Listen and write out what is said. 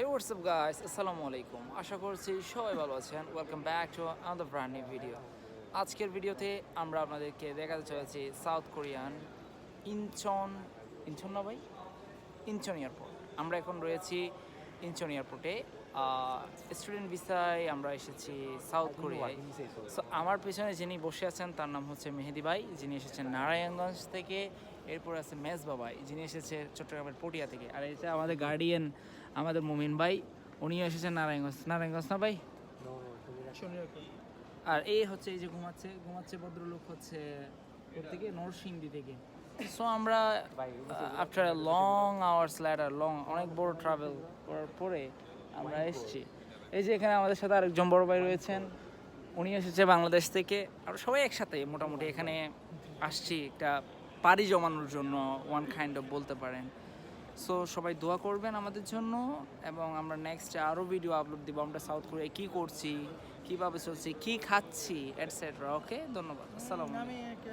Hey, what's up guys? Assalamu alaikum. আশা করছি সবাই ভালো আছেন। Welcome back to another brand new video. আজকের ভিডিওতে আমরা আপনাদেরকে দেখাতে চলেছি সাউথ কোরিয়ান ইনচন ইনচন না ভাই ইনচন এয়ারপোর্ট। আমরা এখন রয়েছি ইনচন এয়ারপোর্টে। স্টুডেন্ট ভিসায় আমরা এসেছি সাউথ কোরিয়ায়। সো আমার পেছনে যিনি বসে আছেন তার নাম হচ্ছে মেহেদি ভাই, যিনি এসেছেন নারায়ণগঞ্জ থেকে। এরপর আছে মেজবা ভাই, যিনি এসেছে চট্টগ্রামের পটিয়া থেকে। আর এটা আমাদের গার্ডিয়ান, আমাদের মুমিন ভাই, উনিও এসেছেন নারায়ণগঞ্জ না ভাই। আর এই হচ্ছে এই যে ঘুমাচ্ছে ভদ্রলোক হচ্ছে ওর থেকে নরসিংদী থেকে। সো আমরা আফটার লং আওয়ার্স ল্যাটার অনেক বড় ট্রাভেল করার পরে আমরা এসেছি। এই যে এখানে আমাদের সাথে আরেকজন বড় ভাই রয়েছেন, উনি এসেছে বাংলাদেশ থেকে। আর সবাই একসাথে মোটামুটি এখানে আসছি একটা পাড়ি জমানোর জন্য, ওয়ান কাইন্ড অফ বলতে পারেন। সো সবাই দোয়া করবেন আমাদের জন্য, এবং আমরা নেক্সটে আরও ভিডিও আপলোড দিব আমরা সাউথ কোরিয়ায় কী করছি, কীভাবে চলছি, কী খাচ্ছি, এটসেট্রা। ওকে, ধন্যবাদ, আসসালামু আলাইকুম।